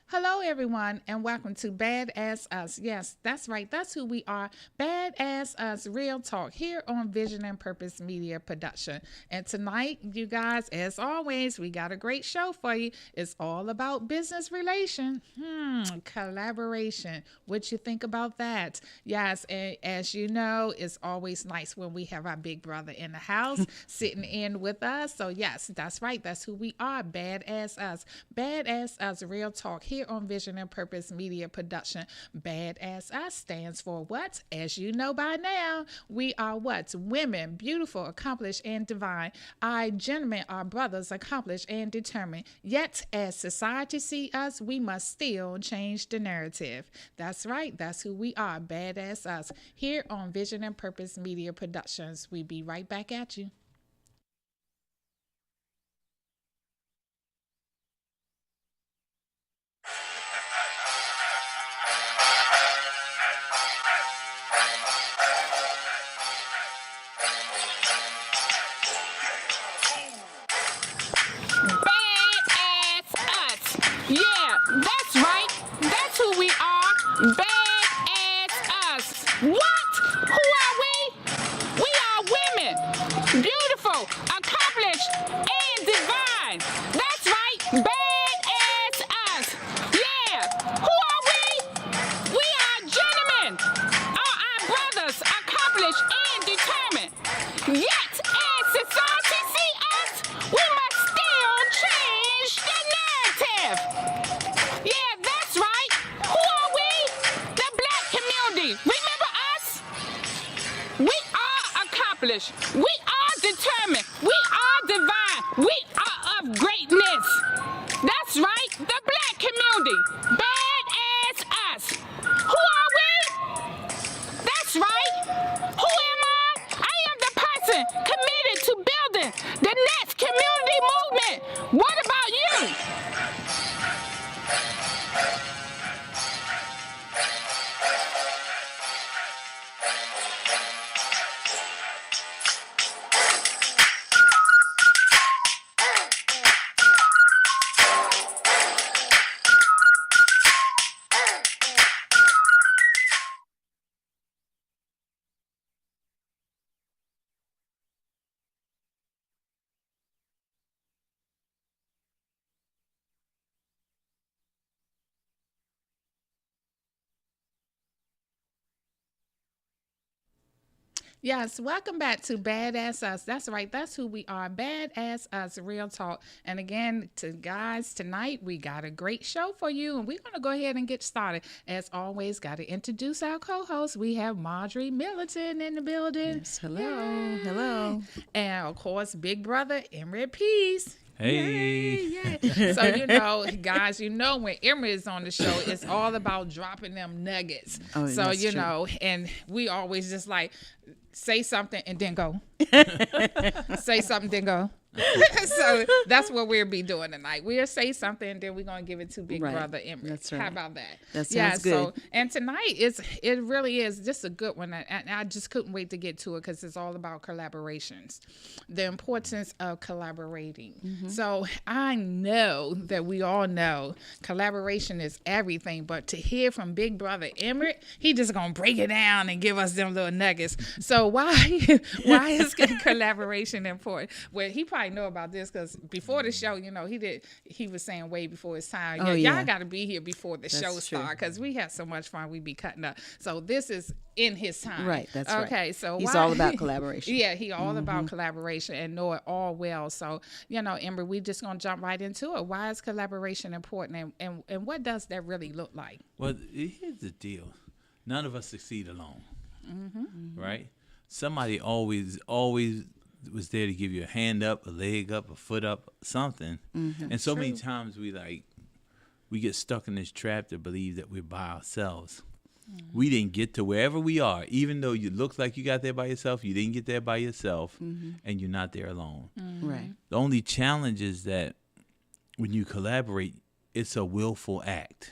Hello, everyone, and welcome to Badass Us. Yes, that's right. That's who we are. Badass Us, real talk here on Vision and Purpose Media Production. And tonight, you guys, as always, we got a great show for you. It's all about business relation, collaboration. What you think about that? Yes, and as you know, it's always nice when we have our big brother in the house sitting in with us. So yes, that's right. That's who we are. Badass Us. Badass Us, real talk here on Vision and Purpose Media Production. Badass Us stands for what? As you know by now, we are what? Women, beautiful, accomplished, and divine. Our gentlemen are brothers, accomplished, and determined. Yet, as society see us, we must still change the narrative. That's right. That's who we are. Badass Us here on Vision and Purpose Media Productions. We be right back at you. Badass us. Yeah, that's right. That's who we are. Badass us. What? Who are we? We are women. Beautiful, accomplished, and divine. That's right. Badass us. Yeah. Who are we? We are gentlemen. Are our brothers accomplished and determined? Yet, as society see us, we must still change the narrative. Yeah, that's right. Who are we? The black community. Remember us? We are accomplished. We are determined. We are divine. We are of greatness. That's right. The black community. Badass us. Who are we? That's right. Who am I? I am the person committed to building the next community movement. What about you? Yes, welcome back to Badass Us. That's right. That's who we are. Badass Us, real talk. And again, to guys, tonight we got a great show for you, and we're gonna go ahead and get started. As always, got to introduce our co-host. We have Marjorie Militant in the building. Yes, hello, hello. And of course, Big Brother Emery Peace. Hey. Yay, yay. So, you know, guys, you know, when Emery is on the show, it's all about dropping them nuggets. Oh, so, that's you true. know, and we always just like say something and then go. Say something, then go. So that's what we'll be doing tonight. We'll say something and then we're gonna give it to Big Right. Brother Emery. That's right. How about that? That Yeah. sounds So good. and tonight it really is just a good one, and I just couldn't wait to get to it because it's all about collaborations, the importance of collaborating. Mm-hmm. So I know that we all know collaboration is everything, but to hear from Big Brother Emery, he just gonna break it down and give us them little nuggets. So why is collaboration important? Well, he probably know about this because before the show, you know, he was saying way before his time. Oh, Y'all yeah. got to be here before the That's show true. starts because we have so much fun. We be cutting up. So this is in his time. Right, that's right. Okay, so He's why- all about collaboration. Yeah, he all about collaboration and know it all well. So, you know, Ember, we just going to jump right into it. Why is collaboration important and what does that really look like? Well, here's the deal. None of us succeed alone, right? Somebody always was there to give you a hand up, a leg up, a foot up, something. And so many times we get stuck in this trap to believe that we're by ourselves. We didn't get to wherever we are, even though you look like you got there by yourself. You didn't get there by yourself, and you're not there alone. Right. The only challenge is that when you collaborate, it's a willful act,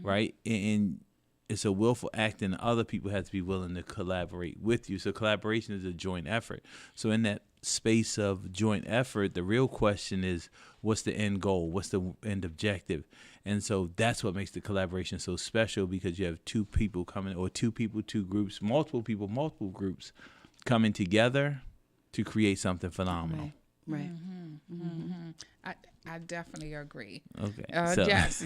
right? And it's a willful act, and other people have to be willing to collaborate with you. So collaboration is a joint effort. So in that space of joint effort, the real question is, what's the end goal? What's the end objective? And so that's what makes the collaboration so special, because you have two people coming, or two people, two groups, multiple people, multiple groups coming together to create something phenomenal. Right. I definitely agree. Okay. Yes,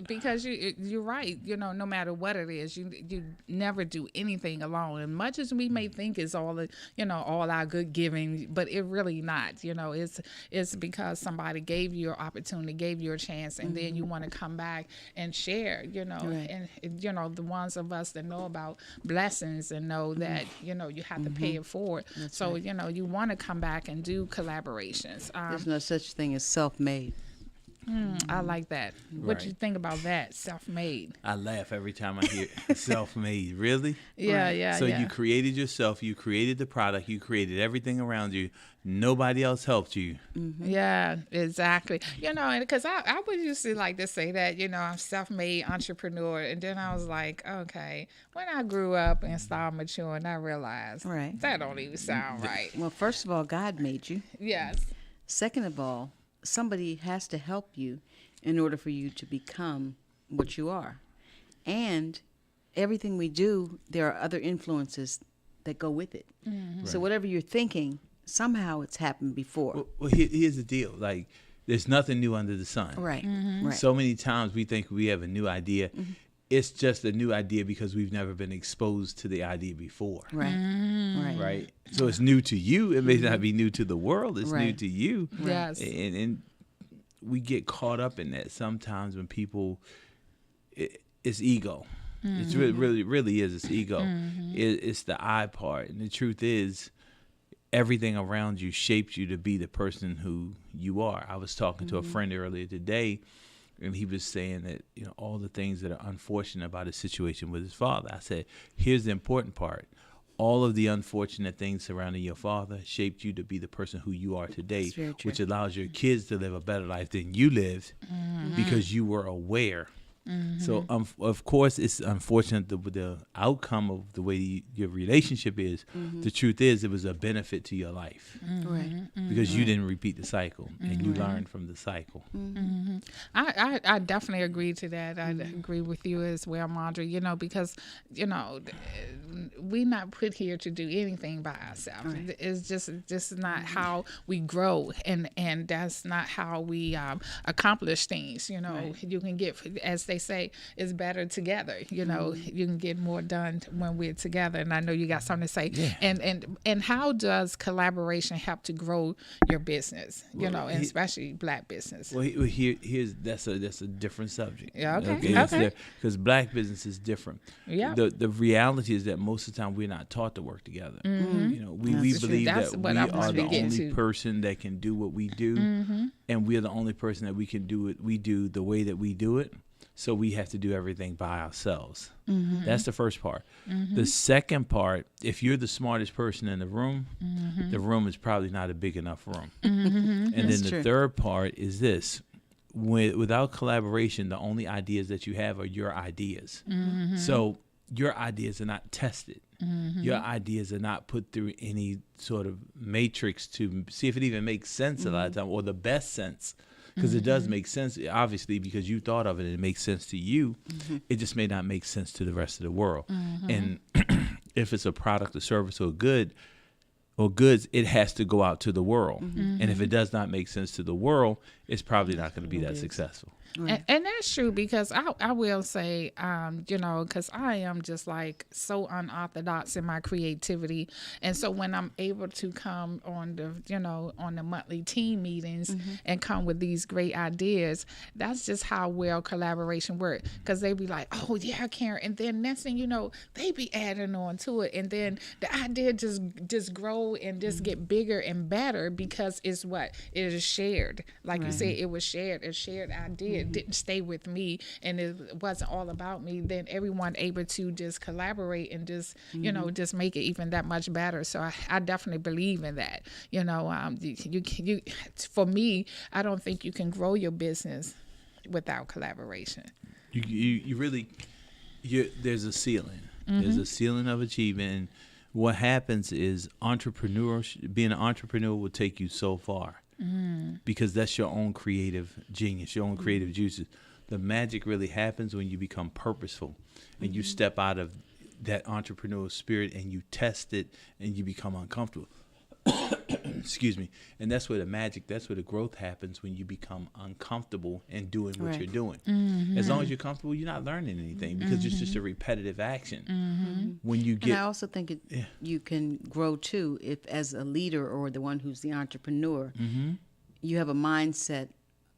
because you're right. No matter what it is, you never do anything alone. And much as we may think it's all all our good giving, but it really not. It's because somebody gave you an opportunity, gave you a chance, and then you want to come back and share. Right. And the ones of us that know about blessings and know that you have to pay it forward. So right. you want to come back and do collaborations. There's no such thing as self-made. I like that. What do you think about that? Self-made. I laugh every time I hear self-made. Really? Yeah. So you created yourself. You created the product. You created everything around you. Nobody else helped you. Yeah, exactly. And because I would used to like to say that, I'm self-made entrepreneur. And then I was like, okay, when I grew up and started maturing, I realized that don't even sound right. Well, first of all, God made you. Yes. Second of all, somebody has to help you in order for you to become what you are. And everything we do, there are other influences that go with it. So whatever you're thinking, somehow it's happened before. Well, here's the deal. Like, there's nothing new under the sun. Right. So many times we think we have a new idea. It's just a new idea because we've never been exposed to the idea before. Right. So it's new to you. It may not be new to the world. It's new to you. Yes. And we get caught up in that sometimes when people, it's ego. It's really is. It's ego. It's the I part. And the truth is, everything around you shapes you to be the person who you are. I was talking to a friend earlier today, and he was saying that, all the things that are unfortunate about his situation with his father. I said, here's the important part. All of the unfortunate things surrounding your father shaped you to be the person who you are today, which allows your kids to live a better life than you lived because you were aware. So, of course, it's unfortunate the outcome of the way your relationship is. The truth is, it was a benefit to your life, because you didn't repeat the cycle, and you learned from the cycle. I definitely agree to that. I agree with you as well, Mondre. Because we're not put here to do anything by ourselves. It's just not how we grow, and that's not how we accomplish things. You can get, as they say, it's better together. You can get more done when we're together. And I know you got something to say. Yeah. And how does collaboration help to grow your business? And especially Black business. Well, that's a different subject. Yeah. Okay. Because Black business is different. Yeah. The reality is that most of the time we're not taught to work together. We believe that we are the only person that can do what we do, and we're the only person that we can do it. We do the way that we do it. So we have to do everything by ourselves. That's the first part. The second part, if you're the smartest person in the room is probably not a big enough room. And then the third part is this. Without collaboration, the only ideas that you have are your ideas. So your ideas are not tested. Your ideas are not put through any sort of matrix to see if it even makes sense a lot of time, or the best sense. Because it does make sense, obviously, because you thought of it and it makes sense to you. It just may not make sense to the rest of the world. And if it's a product, a service, or good, or goods, it has to go out to the world. And if it does not make sense to the world, it's probably not going to be that successful. Right. And that's true, because I will say, because I am just like so unorthodox in my creativity. And so when I'm able to come on the monthly team meetings and come with these great ideas, that's just how well collaboration works. Because they be like, oh, yeah, Karen. And then next thing you know, they be adding on to it. And then the idea just grow and just get bigger and better, because it's what? It is shared. Like you said, it was shared, a shared idea. It didn't stay with me, and it wasn't all about me. Then everyone able to just collaborate and just just make it even that much better. So I definitely believe in that. You for me, I don't think you can grow your business without collaboration. You really, there's a ceiling. There's a ceiling of achievement. And what happens is being an entrepreneur will take you so far. Because that's your own creative genius, your own creative juices. The magic really happens when you become purposeful and you step out of that entrepreneurial spirit and you test it and you become uncomfortable. Excuse me. And that's where that's where the growth happens, when you become uncomfortable in doing what you're doing. As long as you're comfortable, you're not learning anything, because it's just a repetitive action. When you get, and I also think you can grow too if, as a leader or the one who's the entrepreneur, you have a mindset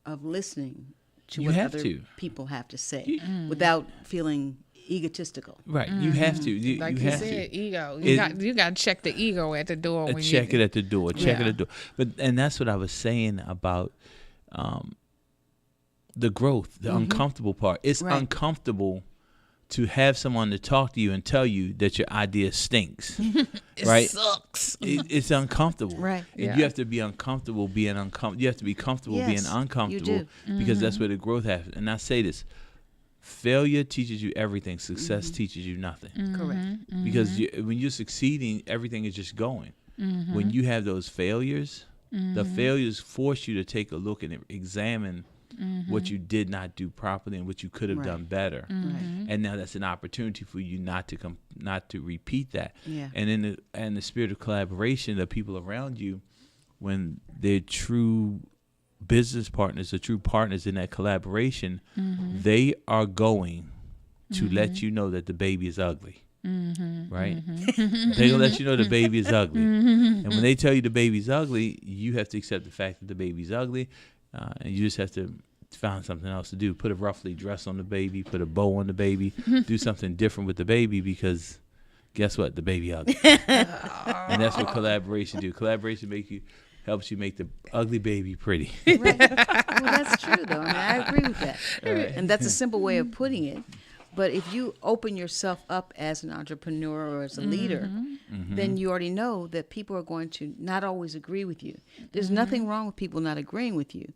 of listening to what other people have to say without feeling egotistical. Right, you have to. You said, to. ego. You got to check the ego at the door. When check it at the door. Check it at the door. And that's what I was saying about the growth, the uncomfortable part. It's uncomfortable to have someone to talk to you and tell you that your idea stinks. It sucks. It's uncomfortable. Right. And you have to be uncomfortable being uncomfortable. You have to be comfortable being uncomfortable, because that's where the growth happens. And I say this: failure teaches you everything. Success teaches you nothing. Correct. Because when you're succeeding, everything is just going. When you have those failures, the failures force you to take a look and examine what you did not do properly and what you could have done better. And now that's an opportunity for you not to repeat that. And in the spirit of collaboration, the people around you, when they're true business partners, the true partners in that collaboration, they are going to let you know that the baby is ugly. Right? They're gonna let you know the baby is ugly. And when they tell you the baby's ugly, you have to accept the fact that the baby's ugly, and you just have to find something else to do. Put a ruffly dress on the baby, put a bow on the baby, do something different with the baby, because guess what? The baby ugly. And that's what collaboration do. Collaboration helps you make the ugly baby pretty. Right. Well, that's true, though. I mean, I agree with that. And that's a simple way of putting it. But if you open yourself up as an entrepreneur or as a leader, then you already know that people are going to not always agree with you. There's nothing wrong with people not agreeing with you.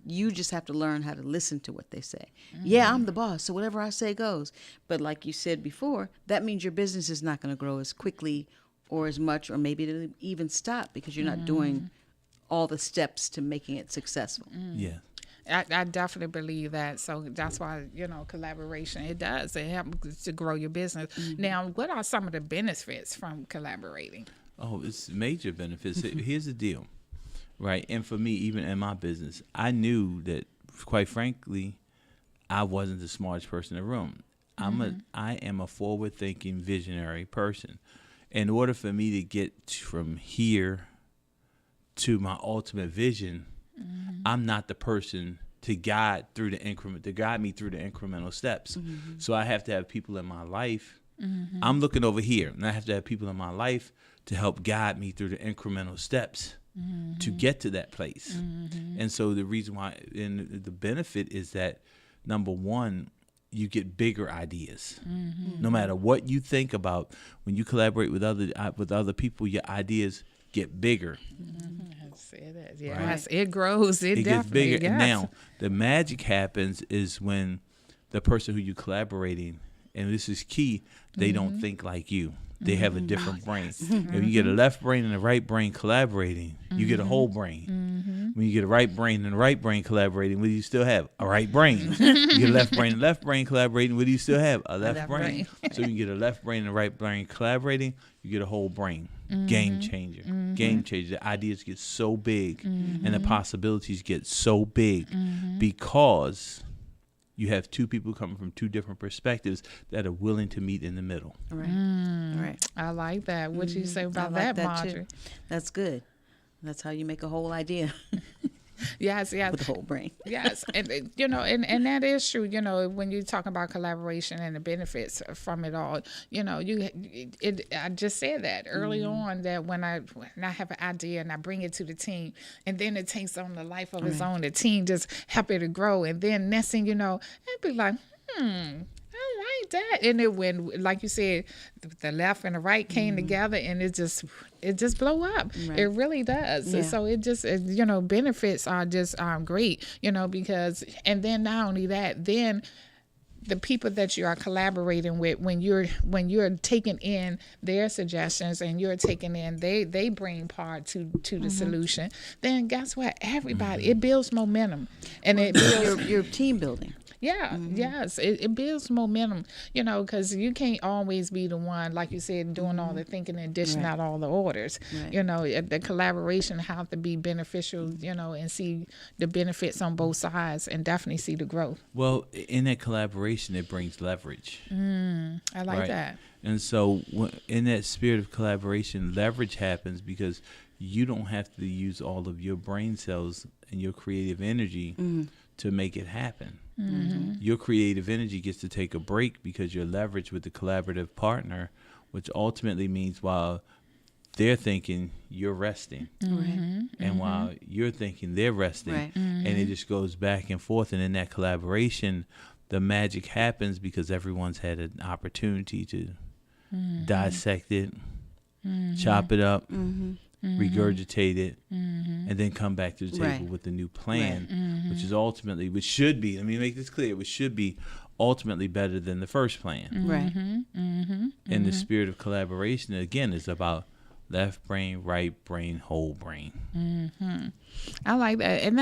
You just have to learn how to listen to what they say. Yeah, I'm the boss, so whatever I say goes. But like you said before, that means your business is not going to grow as quickly or as much, or maybe it'll even stop because you're not doing all the steps to making it successful. Yeah. I definitely believe that. So that's why, collaboration, it does. It helps to grow your business. Now, what are some of the benefits from collaborating? Oh, it's major benefits. Here's the deal, right? And for me, even in my business, I knew that, quite frankly, I wasn't the smartest person in the room. I am a forward-thinking, visionary person. In order for me to get from here to my ultimate vision, I'm not the person to guide me through the incremental steps. So I have to have people in my life. I'm looking over here, and I have to have people in my life to help guide me through the incremental steps to get to that place. And so the reason why, and the benefit is that, number one, you get bigger ideas. No matter what you think about, when you collaborate with other people, your ideas get bigger. Yes, it grows. It gets definitely bigger. Yes. And now the magic happens is when the person who you're collaborating, and this is key, they don't think like you. They have a different brain. If you get a left brain and a right brain collaborating, you get a whole brain. When you get a right brain and a right brain collaborating, what do you still have? A right brain. You get a left brain and left brain collaborating, what do you still have? A left brain. So you get a left brain and a right brain collaborating, you get a whole brain. Game changer. Game changer. The ideas get so big and the possibilities get so big because you have two people coming from two different perspectives that are willing to meet in the middle. Right. I like that. What you say about like that, Marjorie? too. That's good. That's how you make a whole idea Yes. with the whole brain. Yes, and and that is true. When you talk about collaboration and the benefits from it all, I just said that early on, that when I have an idea and I bring it to the team, and then it takes on the life of its own. The team just help it to grow, and then next thing you know, it'd be like, I like that. And it when, like you said, the left and the right came together, and it just blow up. Right. It really does. Yeah. So it just, benefits are just great, because, and then not only that, then the people that you are collaborating with, when you're taking in their suggestions and you're taking in they bring part to the solution, then guess what? Everybody, it builds momentum, and it builds Your team building. Yeah, yes, it builds momentum, because you can't always be the one, like you said, doing all the thinking and dishing out all the orders. Right. The collaboration have to be beneficial, and see the benefits on both sides, and definitely see the growth. Well, in that collaboration, it brings leverage. I like Right. that. And so, in that spirit of collaboration, leverage happens because you don't have to use all of your brain cells and your creative energy to make it happen. Your creative energy gets to take a break because you're leveraged with the collaborative partner, which ultimately means while they're thinking, you're resting. Right. And while you're thinking, they're resting. Right. And it just goes back and forth. And in that collaboration, the magic happens because everyone's had an opportunity to dissect it, chop it up, regurgitate it, and then come back to the table Right. with a new plan, which is ultimately, which should be, let me make this clear, which should be ultimately better than the first plan. Right. In the spirit of collaboration, again, is about left brain, right brain, whole brain. I like that, and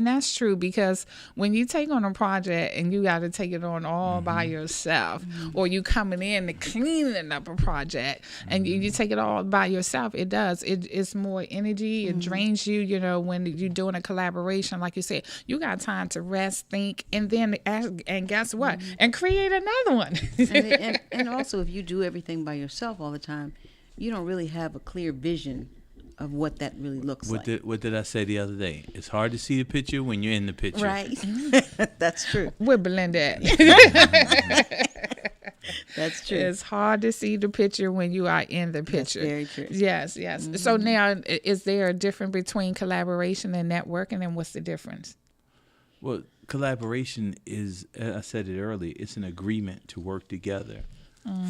that's true, because when you take on a project and you got to take it on all by yourself, or you coming in to cleaning up a project and you take it all by yourself, it's more energy. It drains you. When you're doing a collaboration, like you said, you got time to rest, think, and then and guess what? And create another one. and also, if you do everything by yourself all the time, you don't really have a clear vision of what that really looks like. What did I say the other day? It's hard to see the picture when you're in the picture. Right. That's true. Where Belinda at? That's true. It's hard to see the picture when you are in the picture. That's very true. Yes. So now, is there a difference between collaboration and networking, and what's the difference? Well, collaboration is, I said it earlier, it's an agreement to work together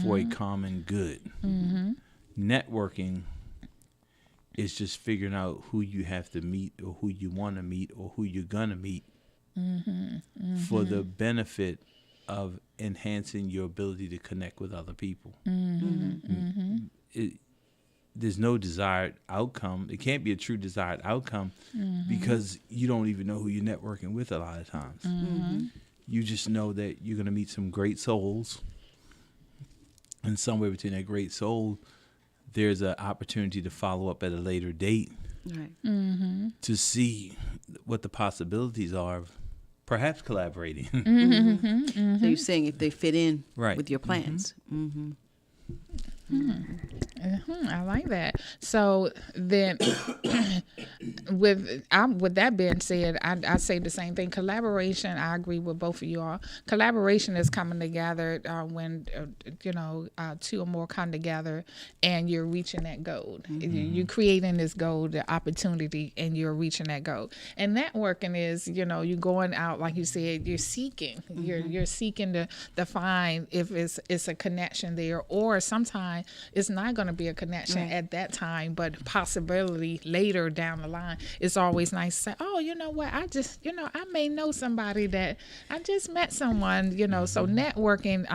for a common good. Networking is just figuring out who you have to meet, or who you want to meet, or who you're going to meet for the benefit of enhancing your ability to connect with other people. There's no desired outcome. It can't be a true desired outcome because you don't even know who you're networking with a lot of times. You just know that you're going to meet some great souls, and somewhere between that great soul, there's an opportunity to follow up at a later date Right. to see what the possibilities are of perhaps collaborating. So you're saying if they fit in Right. with your plans. I like that. So then, with that being said, I say the same thing. Collaboration, I agree with both of you all. Collaboration is coming together when two or more come together and you're reaching that goal. You're creating this goal, the opportunity, and you're reaching that goal. And networking is, you're going out, like you said, you're seeking. You're seeking to find if it's a connection there, or sometimes it's not going to be a connection at that time, but possibility later down the line. It's always nice to say, oh, you know what, I just, I may know somebody that I just met someone, so networking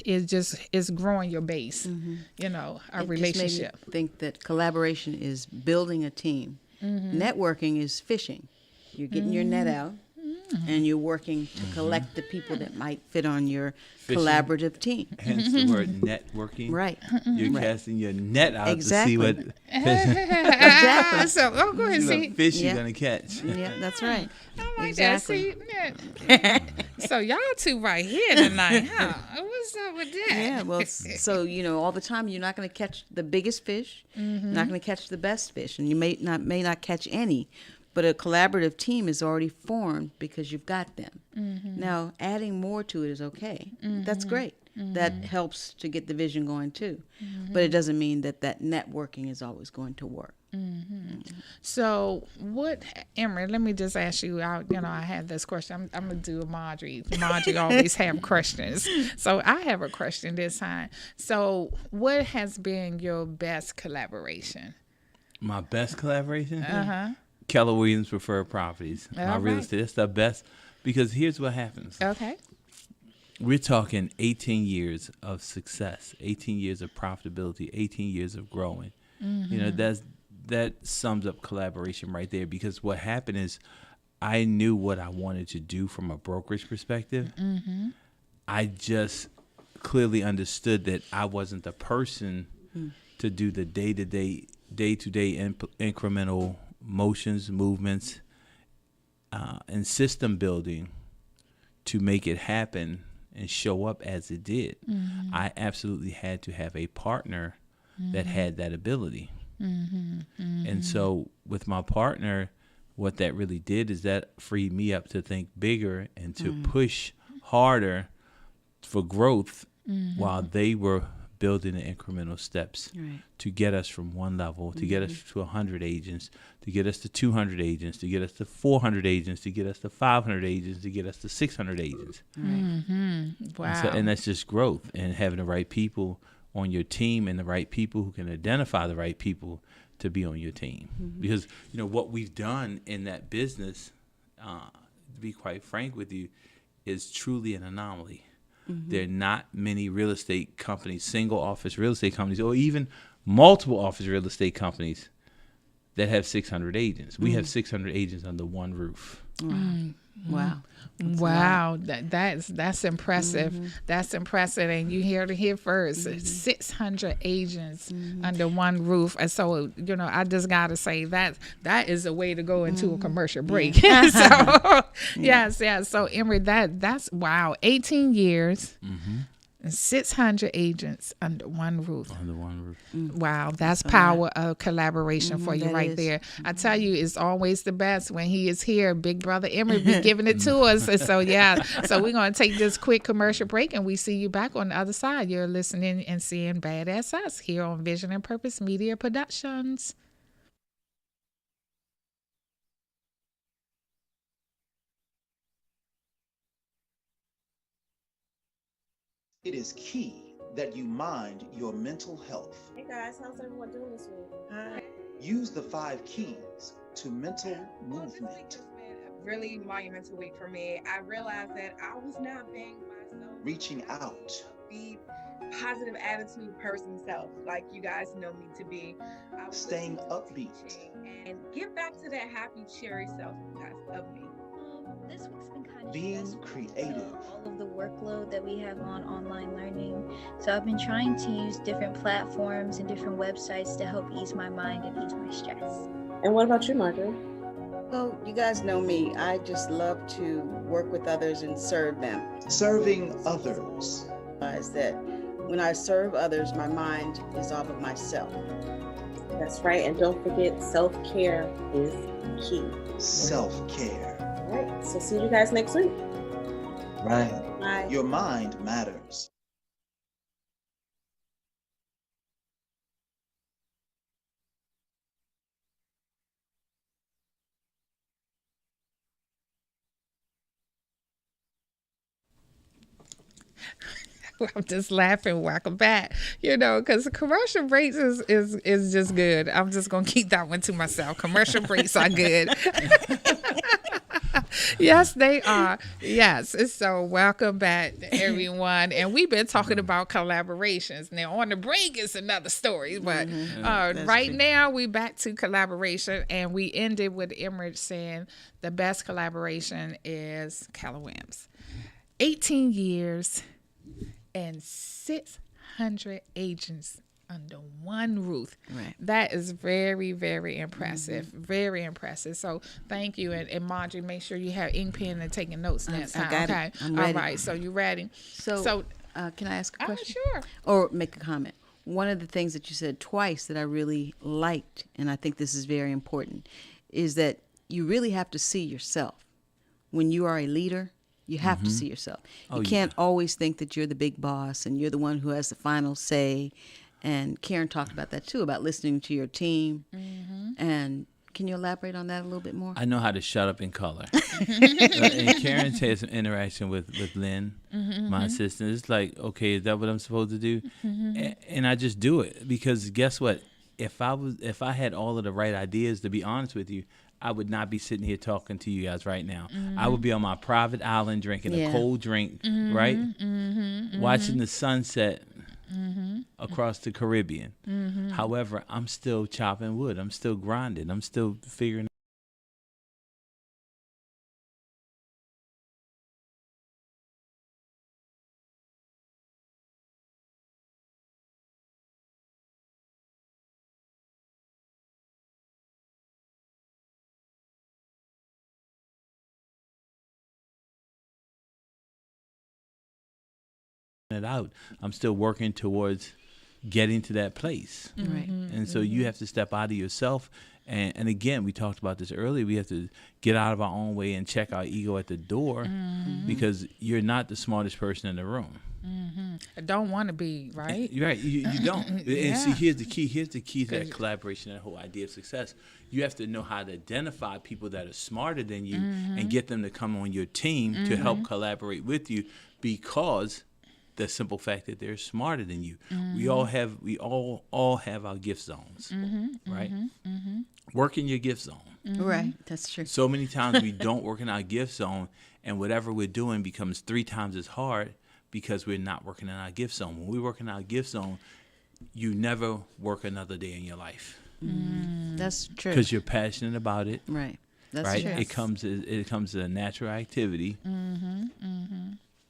is growing your base, a It relationship. just made me think that collaboration is building a team. Networking is fishing. You're getting your net out, and you're working to collect the people that might fit on your Fishing. collaborative team. Hence the word networking. Right. You're casting your net out Exactly. to see what Exactly. So, go ahead, see see. what fish Yeah. you're going to catch. Yeah, that's right. I like Exactly. that. See, so y'all two right here tonight, huh? What's up with that? Yeah, well, so, all the time you're not going to catch the biggest fish, you're not going to catch the best fish, and you may not catch any. But a collaborative team is already formed because you've got them. Now, adding more to it is okay. That's great. That helps to get the vision going too. But it doesn't mean that networking is always going to work. So, Emery, let me just ask you out. I had this question. I'm going to do a Marjorie. Marjorie always have questions. So, I have a question this time. So, what has been your best collaboration? My best collaboration? Keller Williams Preferred Properties. My real estate. That's the best. Because here's what happens. Okay. We're talking 18 years of success, 18 years of profitability, 18 years of growing. That sums up collaboration right there. Because what happened is I knew what I wanted to do from a brokerage perspective. I just clearly understood that I wasn't the person to do the day-to-day incremental motions, movements, and system building to make it happen and show up as it did. I absolutely had to have a partner that had that ability. And so with my partner, what that really did is that freed me up to think bigger and to push harder for growth while they were building the incremental steps to get us from one level, to get us to 100 agents, to get us to 200 agents, to get us to 400 agents, to get us to 500 agents, to get us to 600 agents. Wow. And that's just growth and having the right people on your team and the right people who can identify the right people to be on your team. Because, what we've done in that business, to be quite frank with you, is truly an anomaly. There are not many real estate companies, single office real estate companies, or even multiple office real estate companies that have 600 agents. We have 600 agents under one roof. Wow. Wow, that's impressive. That's impressive, and you hear it here first. 600 agents under one roof, and so I just gotta say that is a way to go into a commercial break. So yes. So Emery, that's wow. 18 years. And 600 agents under one roof. Under one roof. Wow, that's power of collaboration for you right there. I tell you, it's always the best when he is here. Big brother Emery be giving it to us. And so so we're going to take this quick commercial break, and we see you back on the other side. You're listening and seeing B.A.A.D.A.S.S Us here on Vision and Purpose Media Productions. It is key that you mind your mental health. Hey guys, how's everyone doing this week? Hi. Use the 5 keys to mental movement. It's been a really monumental week for me. I realized that I was not being myself. Reaching out. Be positive attitude person self, like you guys know me to be. I was Staying listening to upbeat. teaching and get back to that happy, cheery self of me. This week's been kind of Being stressful, creative. all of the workload that we have on online learning. So I've been trying to use different platforms and different websites to help ease my mind and ease my stress. And what about you, Margaret? Well, you guys know me. I just love to work with others and serve them. Serving others. Realize that when I serve others, my mind is off of myself. That's right. And don't forget, self-care is key. Self-care. All right. So see you guys next week. Right. Bye. Your mind matters. I'm just laughing. Welcome back. Because the commercial breaks is just good. I'm just gonna keep that one to myself. Commercial breaks are good. Yes, they are. Yes. So welcome back, everyone. And we've been talking about collaborations. Now on the break is another story, but right now we back to collaboration, and we ended with Emery saying the best collaboration is Keller Williams. 18 years and 600 agents under one roof. Right. That is very, very impressive. Very impressive. So thank you. And Marjorie, make sure you have ink pen and taking notes next time. got it. Okay. I'm All ready. right. So you ready? So can I ask a question? Sure. Or make a comment? One of the things that you said twice that I really liked, and I think this is very important, is that you really have to see yourself. When you are a leader, you have to see yourself. You can't always think that you're the big boss and you're the one who has the final say. And Karen talked about that too, about listening to your team. And can you elaborate on that a little bit more? I know how to shut up in color. And Karen had some interaction with Lynn, my assistant. It's like, okay, is that what I'm supposed to do? And I just do it because guess what? If I had all of the right ideas, to be honest with you, I would not be sitting here talking to you guys right now. I would be on my private island drinking a cold drink, right? Watching the sunset across the Caribbean. However, I'm still chopping wood. I'm still grinding. I'm still figuring it out. I'm still working towards getting to that place. Right. And so you have to step out of yourself. And again, we talked about this earlier. We have to get out of our own way and check our ego at the door because you're not the smartest person in the room. I don't want to be, right? Right. You don't. And see, here's the key. Here's the key to that collaboration, that whole idea of success. You have to know how to identify people that are smarter than you and get them to come on your team to help collaborate with you, because the simple fact that they're smarter than you. We all have our gift zones, right? Work in your gift zone. Right. That's true. So many times we don't work in our gift zone, and whatever we're doing becomes 3 times as hard because we're not working in our gift zone. When we work in our gift zone, you never work another day in your life. That's true. Because you're passionate about it. Right. That's right. true. It comes as a natural activity.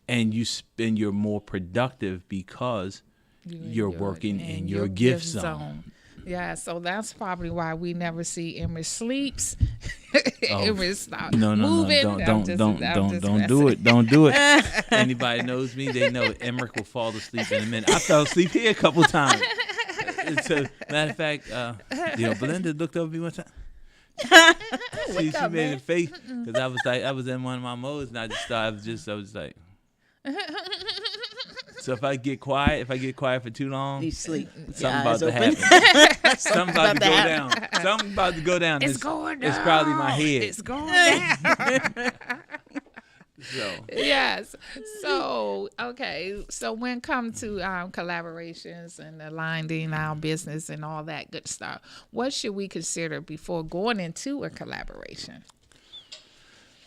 And you're more productive because you're working in your gift zone. Yeah, so that's probably why we never see Emma sleeps. Emma stop No, moving. don't do it. Don't do it. Anybody knows me, they know Emmerich will fall asleep in a minute. I fell asleep here a couple times. So, matter of fact, Belinda looked over me one time. She made a face because I was in one of my modes, and I was like. So if I get quiet for too long, You sleep. something about to happen. Something about to go down. Something about to go down. It's going down. It's probably my head. It's going down. So Yes. So, okay. So when it comes to collaborations and aligning our business and all that good stuff, what should we consider before going into a collaboration?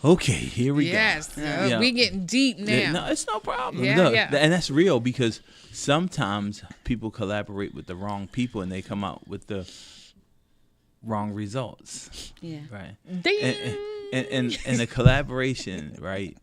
okay, here we go. Yes. Yeah. We getting deep now. No, it's no problem. Yeah, Look, yeah. and that's real because sometimes people collaborate with the wrong people and they come out with the wrong results. Yeah. Right. Ding. And the collaboration, right?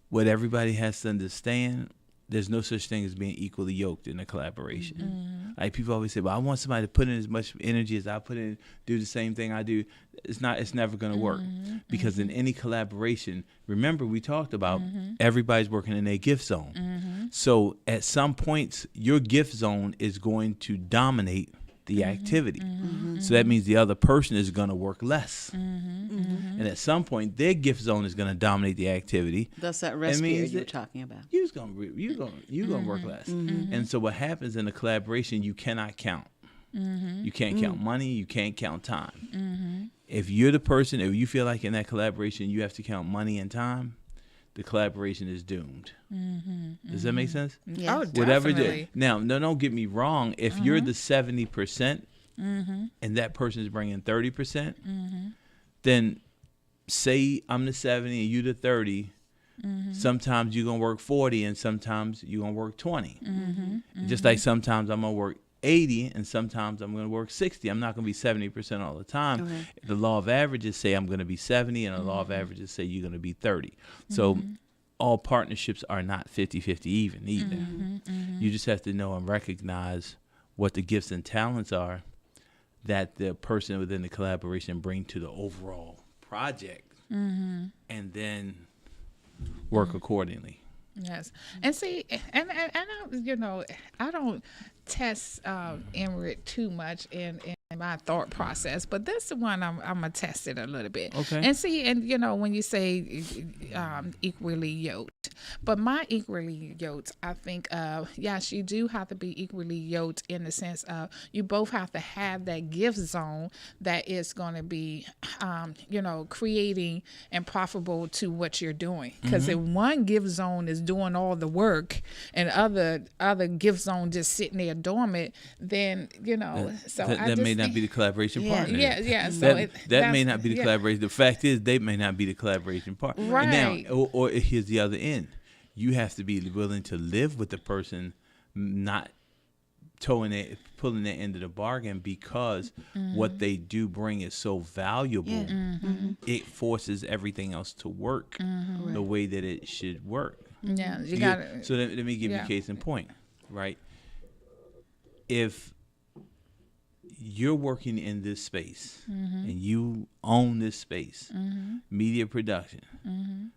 What everybody has to understand, there's no such thing as being equally yoked in a collaboration. Like people always say, well, I want somebody to put in as much energy as I put in, do the same thing I do. It's never going to work because in any collaboration, remember we talked about everybody's working in their gift zone. So at some points, your gift zone is going to dominate the activity. So that means the other person is going to work less. And at some point, their gift zone is going to dominate the activity. That's that rest period means you were that talking about. you're gonna work less. And so what happens in a collaboration, you cannot count. You can't count money, you can't count time. If you're the person, if you feel like in that collaboration you have to count money and time, the collaboration is doomed. Does that make sense? Yeah. Oh, Whatever definitely. now, no, don't get me wrong. If you're the 70% and that person is bringing 30%, then say I'm the 70 and you the 30. Sometimes you're gonna work 40 and sometimes you're gonna work 20. Just like sometimes I'm gonna work 80 and sometimes I'm gonna work 60. I'm not gonna be 70% all the time. Okay. The law of averages say I'm gonna be 70 and the law of averages say you're gonna be 30. So all partnerships are not 50-50 even either. You just have to know and recognize what the gifts and talents are that the person within the collaboration bring to the overall project, and then work accordingly. Yes, and see, and I don't test Emmerich too much in my thought process, but this is one I'm gonna test it a little bit. Okay. And see, and when you say equally yoked, but my equally yoked, I think yes, you do have to be equally yoked in the sense of you both have to have that gift zone that is going to be creating and profitable to what you're doing. Because if one gift zone is doing all the work and other gift zone just sitting there dormant, then that may not be the collaboration partner. Yeah. So that may not be the collaboration. The fact is, they may not be the collaboration partner. Right. And now, or here's the other end. You have to be willing to live with the person, not pulling their end of the bargain, because what they do bring is so valuable. It forces everything else to work the way that it should work. Yeah, you got it. So let me give you a case in point, right? If you're working in this space and you own this space, media production,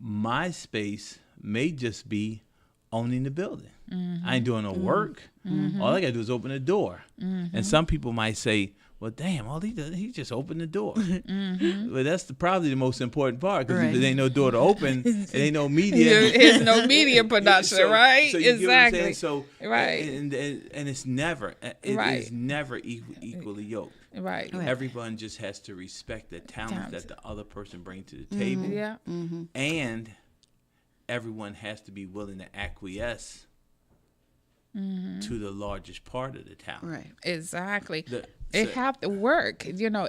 my space may just be owning the building. I ain't doing no work. All I got to do is open the door. And some people might say, well, damn, all he just opened the door. But that's probably the most important part, because if there ain't no door to open, it ain't no media. There's no media production, right? So you exactly. get what I'm saying? So, right. And it's never, is never equally yoked. Right. Everyone just has to respect the talent that the other person brings to the table. Yeah. And everyone has to be willing to acquiesce to the largest part of the talent. Right. Exactly. It have to work.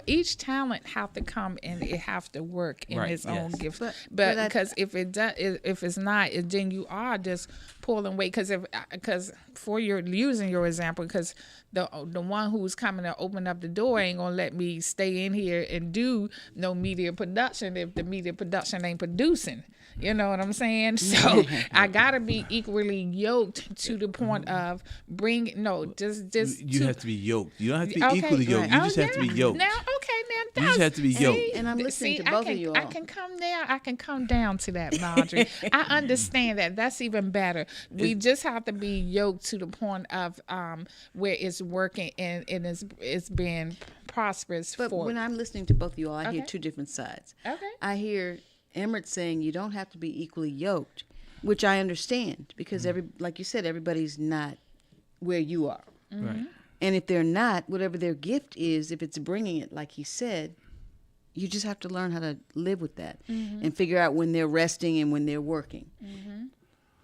Each talent have to come and it have to work in its own gift. But because if it's not, then you are just pulling weight. Because for using your example, because the one who's coming to open up the door ain't gonna let me stay in here and do no media production if the media production ain't producing. You know what I'm saying? So I gotta be equally yoked to the point of you have to be yoked. You don't have to be equally yoked. You just have to be yoked. Now, you just have to be yoked. And I'm listening to both of you all. I can come there. I can come down to that, Marjorie. I understand that. That's even better. We just have to be yoked to the point of where it's working and it's being prosperous. But when I'm listening to both of you all, I hear two different sides. Okay. I hear Emmett saying you don't have to be equally yoked, which I understand, because like you said, everybody's not where you are. Right. And if they're not, whatever their gift is, if it's bringing it, like he said, you just have to learn how to live with that and figure out when they're resting and when they're working.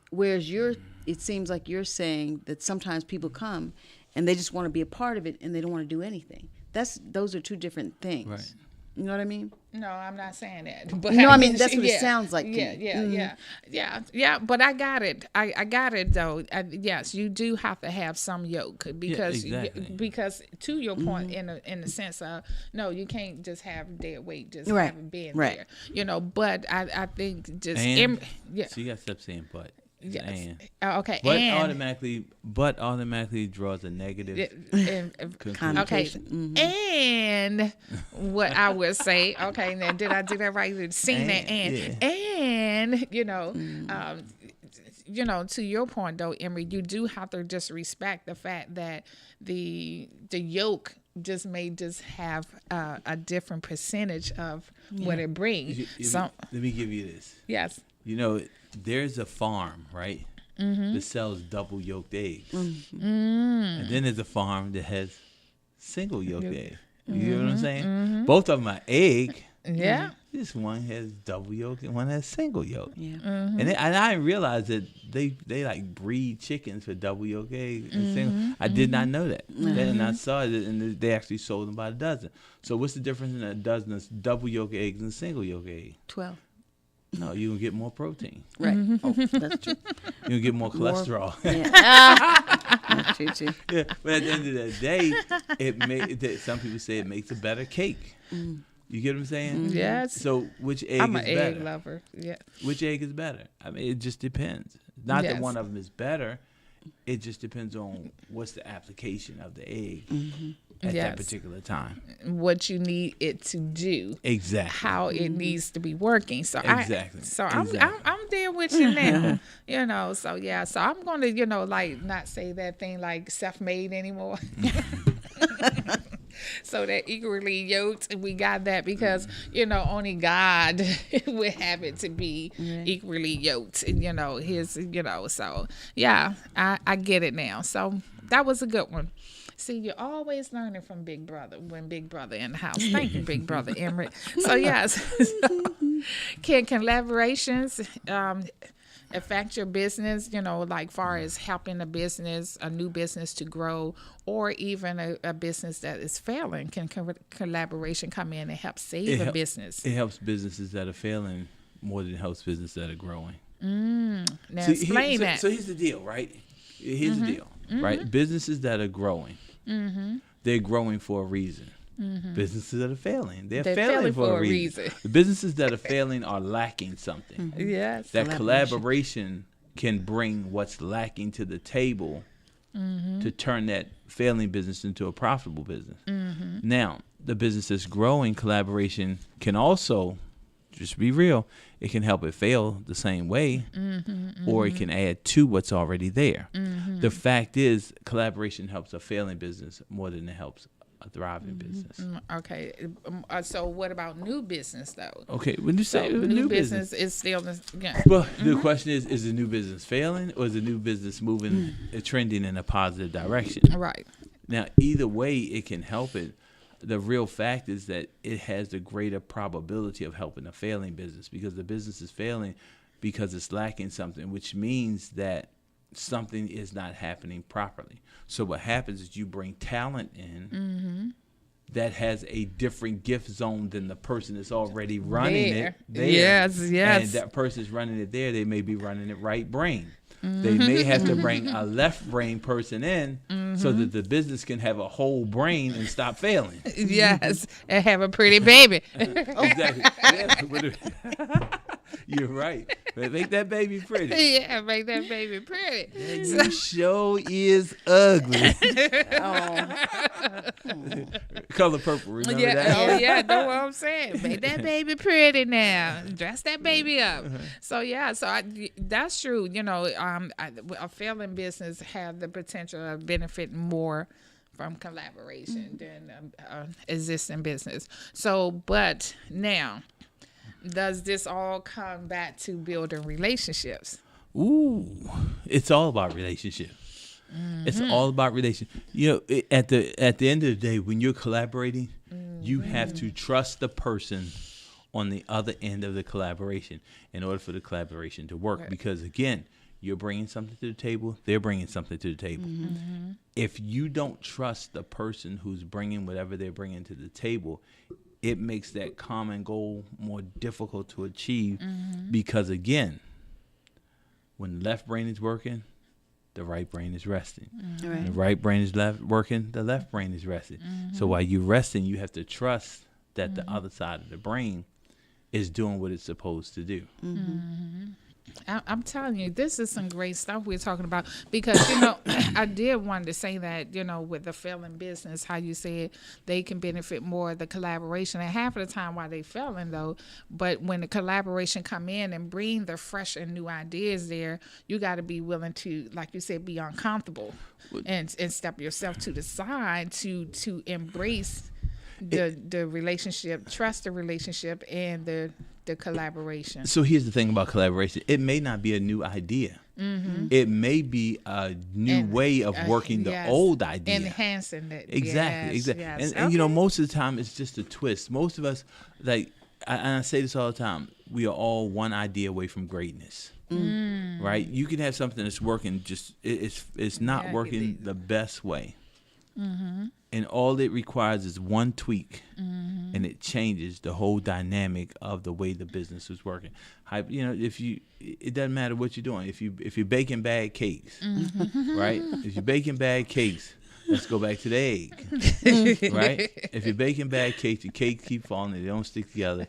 Whereas it seems like you're saying that sometimes people come and they just want to be a part of it and they don't want to do anything. Those are two different things. Right. You know what I mean? No, I'm not saying that. But no, I mean that's what it sounds like. Yeah. But I got it. I got it though. Yes, you do have to have some yoke because to your point, in the sense of no, you can't just have dead weight just having been there. But I think just so you got to stop saying but. Yes. And. Okay. But automatically draws a negative connotation. And what I would say, okay, now did I do that right? Seen that and to your point though, Emery, you do have to just respect the fact that the yoke may have a different percentage of what it brings. Let me give you this. Yes. There's a farm, right, that sells double yolked eggs. And then there's a farm that has single yolked eggs. You know what I'm saying? Both of them are egg. Yeah. This one has double yolk and one has single yolk. Yeah. And I didn't realize that they like breed chickens for double yolk eggs and single. I did not know that. And I saw it, and they actually sold them by the dozen. So what's the difference in a dozen of double yolk eggs and single yolk eggs? 12. No, you're going to get more protein. Right. Oh, that's true. You're going to get more cholesterol. That's true, too. Yeah, but at the end of the day, some people say it makes a better cake. You get what I'm saying? Yes. So which egg I'm is an better? egg lover. Yeah. Which egg is better? I mean, it just depends. Not that one of them is better. It just depends on what's the application of the egg at that particular time. What you need it to do. Exactly. How it needs to be working. So exactly. I'm there with you now. So yeah. So I'm gonna, not say that thing like self-made anymore. So that equally yoked, we got that because only God would have it to be equally yoked. So yeah, I get it now. So that was a good one. See, you're always learning from Big Brother when Big Brother in the house. Thank you, Big Brother Emmerich. So yes, can collaborations affect your business, like far as helping a new business to grow, or even a business that is failing? Can collaboration come in and help save a business? It helps businesses that are failing more than it helps businesses that are growing. Now explain that. So here's the deal, right? Here's the deal, right? Businesses that are growing, they're growing for a reason. Businesses that are failing, they're failing for a reason. The businesses that are failing are lacking something. Yes. That collaboration can bring what's lacking to the table to turn that failing business into a profitable business. Now, the business that's growing, collaboration can also just be real, it can help it fail the same way, or it can add to what's already there. The fact is, collaboration helps a failing business more than it helps a thriving business. Okay. So what about new business though? Okay, when you say New business is still well, the question is the new business failing, or is the new business moving, trending in a positive direction? right. Now, either way, it can help it. The real fact is that it has the greater probability of helping a failing business, because the business is failing because it's lacking something, which means that something is not happening properly. So what happens is you bring talent in that has a different gift zone than the person that's already running it there. Yes. And that person's running it there, they may be running it right brain. They may have to bring a left brain person in so that the business can have a whole brain and stop failing. Yes, and have a pretty baby. Exactly. Yeah, you're right. Make that baby pretty. Yeah, make that baby pretty. You show is ugly. Color purple, remember that? Oh yeah, know what I'm saying. Make that baby pretty now. Dress that baby up. So yeah, that's true. You know, a failing business have the potential of benefiting more from collaboration than existing business. So, but now, does this all come back to building relationships? Ooh, it's all about relationship. It's all about relation. You know, at the end of the day, when you're collaborating, you have to trust the person on the other end of the collaboration in order for the collaboration to work. Right. Because again, you're bringing something to the table, they're bringing something to the table. If you don't trust the person who's bringing whatever they're bringing to the table, it makes that common goal more difficult to achieve. Because again, when the left brain is working, the right brain is resting. Right. The right brain is working, the left brain is resting. So while you're resting, you have to trust that the other side of the brain is doing what it's supposed to do. I'm telling you, this is some great stuff we're talking about, because, you know, I did want to say that, you know, with the failing business, how you said they can benefit more of the collaboration, and half of the time while they failing though, but when the collaboration come in and bring the fresh and new ideas there, you got to be willing to, like you said, be uncomfortable and step yourself to the side to embrace the relationship, trust the relationship, and the collaboration. So here's the thing about collaboration. It may not be a new idea. It may be a new way of working the old idea. Enhancing it. Exactly. Yes. And you know, most of the time it's just a twist. Most of us, like, and I say this all the time, we are all one idea away from greatness. Right? You can have something that's working, just it's not working the best way. And all it requires is one tweak, and it changes the whole dynamic of the way the business is working. You know, it doesn't matter what you're doing. If you're baking bad cakes, right? If you're baking bad cakes, let's go back to the egg, right? If you're baking bad cakes, the cakes keep falling, they don't stick together.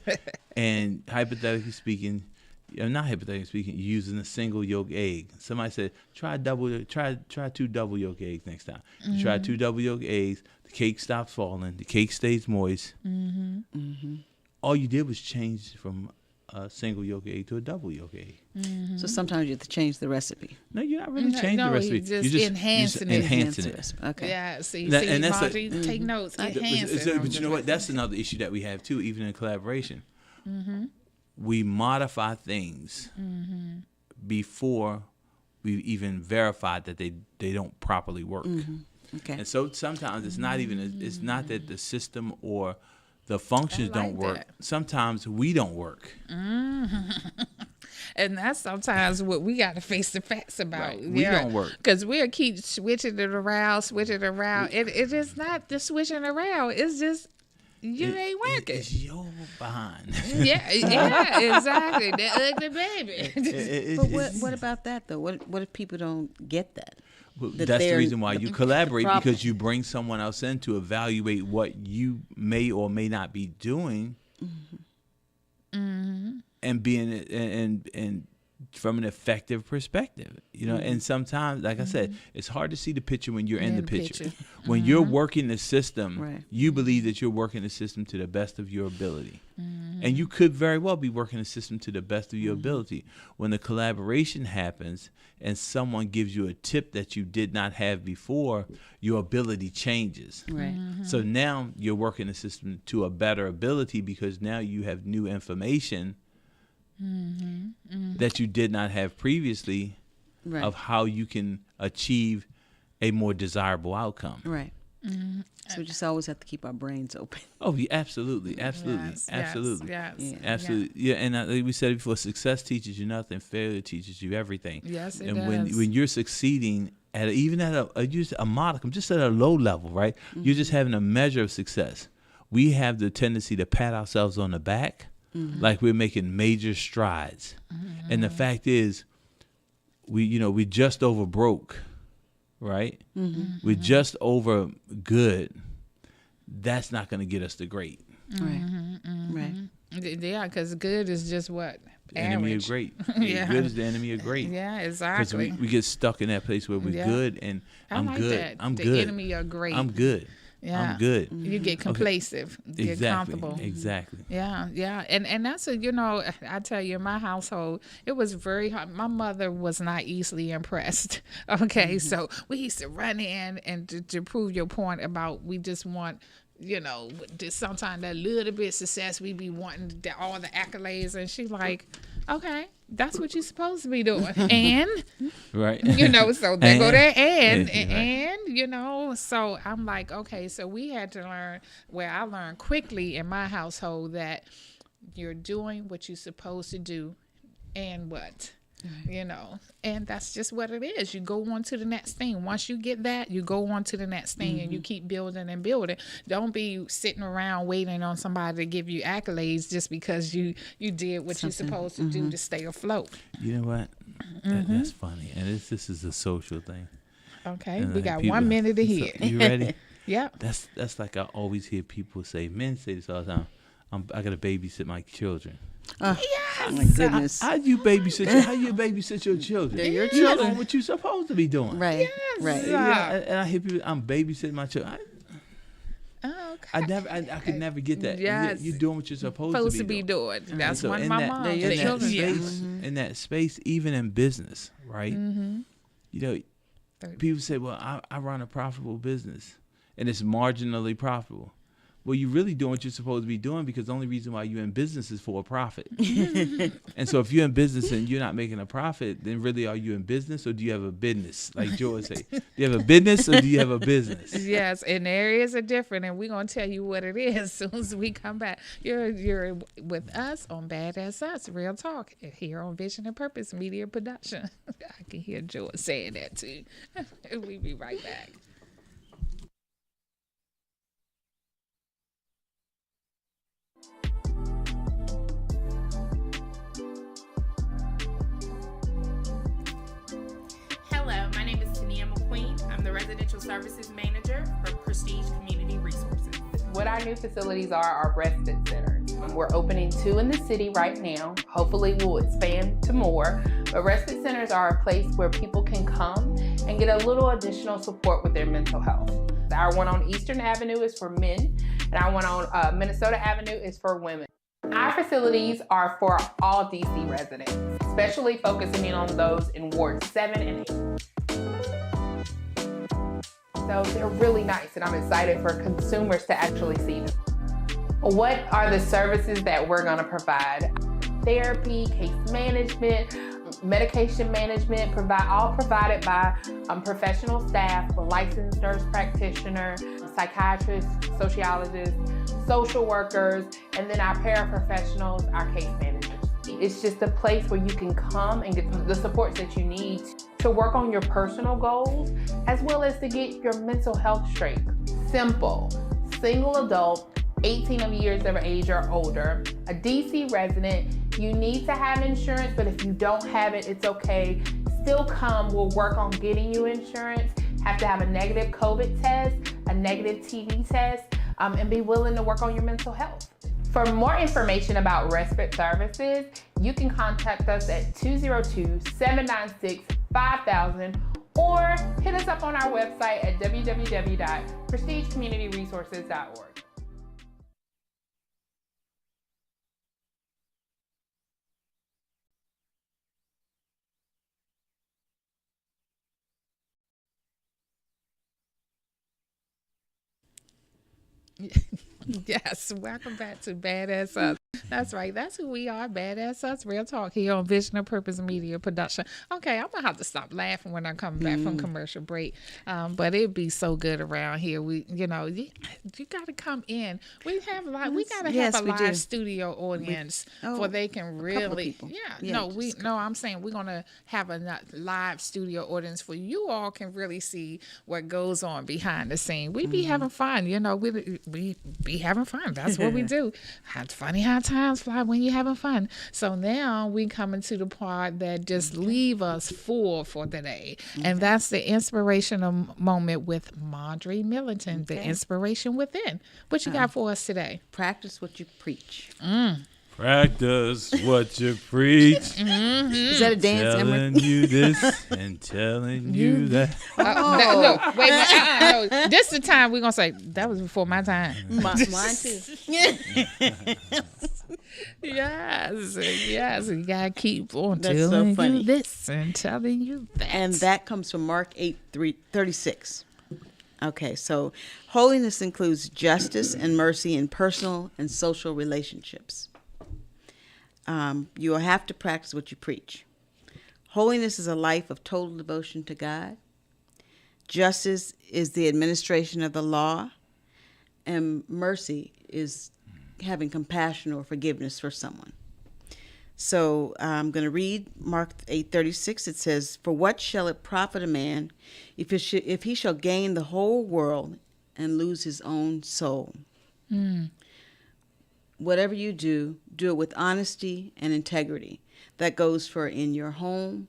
And hypothetically speaking, not hypothetically speaking, you're using a single yolk egg. Somebody said, try two double yolk eggs next time. You try 2 double yolk eggs, the cake stops falling, the cake stays moist. All you did was change from a single yolk egg to a double yolk egg. So sometimes you have to change the recipe. No, you're not really changing the recipe. You're just enhancing it. Okay. Yeah, see, and Margie, take notes. Enhancing. But you know what? That's another issue that we have too, even in collaboration. We modify things before we even verify that they don't properly work. Okay. And so sometimes it's not that the system or the functions don't work. Sometimes we don't work. And that's sometimes what we got to face the facts about. Right. We don't work. Because we'll keep switching it around. It is not the switching around. It's just, you ain't working. It's your behind. Yeah, exactly. That ugly baby. But what about that though? What if people don't get that? Well, that's the reason why you collaborate, because you bring someone else in to evaluate what you may or may not be doing, and being and from an effective perspective, you know. And sometimes, like I said, it's hard to see the picture when you're in the picture. When you're working the system, you believe that you're working the system to the best of your ability. And you could very well be working the system to the best of your ability. When the collaboration happens and someone gives you a tip that you did not have before, your ability changes. Right. So now you're working the system to a better ability because now you have new information that you did not have previously Right. of how you can achieve a more desirable outcome. Right. So we just always have to keep our brains open. Oh, yeah, absolutely, absolutely, Yes, absolutely. Yes. Yeah. Absolutely, yeah. And like we said before, success teaches you nothing. Failure teaches you everything. Yes, it and does. when you're succeeding at even at a modicum, just at a low level, right? You're just having a measure of success. We have the tendency to pat ourselves on the back, like we're making major strides. And the fact is, we just over broke, right? We're just over good. That's not going to get us to great. Right. Right. Yeah, because good is just what? Enemy of Average. great. Yeah. Good is the enemy of great. Yeah, Because exactly. we get stuck in that place where we're Yeah. good and I I'm like good. that. I'm the good. enemy are great. I'm good. Yeah. I'm good. You get complacent. Get Exactly. comfortable. Exactly. Yeah, yeah. And that's I tell you, in my household, it was very hard. My mother was not easily impressed. Okay, so we used to run in and to prove your point about we just want, just sometimes that little bit of success, we be wanting all the accolades. And she's like, okay, that's what you're supposed to be doing. And, Right. so they go there and, Yeah, right. so I'm like, okay, so we had to learn where I learned quickly in my household that you're doing what you're supposed to do and what, and that's just what it is. You go on to the next thing. Once you get that, you go on to the next thing and you keep building and building. Don't be sitting around waiting on somebody to give you accolades just because you did what you're supposed to do to stay afloat. You know what? That's funny. And this is a social thing. Okay, And we like got people- 1 minute to hit. You ready? Yeah. That's like I always hear people say, men say this all the time. I got to babysit my children. Oh my goodness. How you babysit your children? They're your You're children. doing what you're supposed to be doing. Right. Right. Yeah, and I hear people, I'm babysitting my children. Oh, okay. I could never get that. Yes. You're doing what you're supposed to be doing. That's So one of in my that- mom's They're your children. space, in that space, even in business, right? People say, "Well, I run a profitable business, and it's marginally profitable." Well, you're really doing what you're supposed to be doing because the only reason why you're in business is for a profit. And so if you're in business and you're not making a profit, then really are you in business or do you have a business? Like George say, do you have a business or do you have a business? Yes, and the areas are different, and we're gonna tell you what it is as soon as we come back. You're with us on B.A.A.D.A.S.S Us, Real Talk, here on Vision and Purpose Media Production. I can hear George saying that too. We'll be right back. Hello, my name is Tania McQueen. I'm the Residential Services Manager for Prestige Community Resources. What our new facilities are respite centers. We're opening 2 in the city right now. Hopefully we'll expand to more. But respite centers are a place where people can come and get a little additional support with their mental health. Our one on Eastern Avenue is for men, and our one on Minnesota Avenue is for women. Our facilities are for all DC residents, especially focusing in on those in Ward 7 and 8. So they're really nice, and I'm excited for consumers to actually see them. What are the services that we're going to provide? Therapy, case management, medication management, all provided by professional staff, a licensed nurse practitioner, psychiatrists, sociologists, social workers, and then our paraprofessionals, our case managers. It's just a place where you can come and get the supports that you need to work on your personal goals, as well as to get your mental health straight. Simple, single adult, 18 years of age or older, a DC resident. You need to have insurance, but if you don't have it, it's okay. Still come, we'll work on getting you insurance. Have to have a negative COVID test, a negative TB test, and be willing to work on your mental health. For more information about respite services, you can contact us at 202-796-5000 or hit us up on our website at www.prestigecommunityresources.org. Yes, welcome back to Badass Us. That's right. That's who we are, Badass Us. Real talk here on Vision of Purpose Media Production. Okay, I'm gonna have to stop laughing when I come back from commercial break. But it'd be so good around here. We, you gotta come in. We have we gotta have a live studio audience for they can really. I'm saying we're gonna have a live studio audience for you all can really see what goes on behind the scene. We be having fun, we be having fun. That's what we do. Funny how times fly when you're having fun. So now we coming to the part that just leave us full for the day. And that's the inspirational moment with Marjorie Milliton, the inspiration within. What you got for us today? Practice what you preach. Practice what you preach. Is that a dance, telling you this and telling you that. Look, wait a minute. No, this is the time we're going to say, that was before my time. Mine too. Yes. You got to keep on That's telling so funny. you this and telling you that. And that comes from Mark 8:36. Okay, so holiness includes justice and mercy in personal and social relationships. You will have to practice what you preach. Holiness is a life of total devotion to God. Justice is the administration of the law. And mercy is having compassion or forgiveness for someone. So I'm going to read Mark 8:36. It says, "For what shall it profit a man if he shall gain the whole world and lose his own soul?" Whatever you do it with honesty and integrity. That goes for in your home,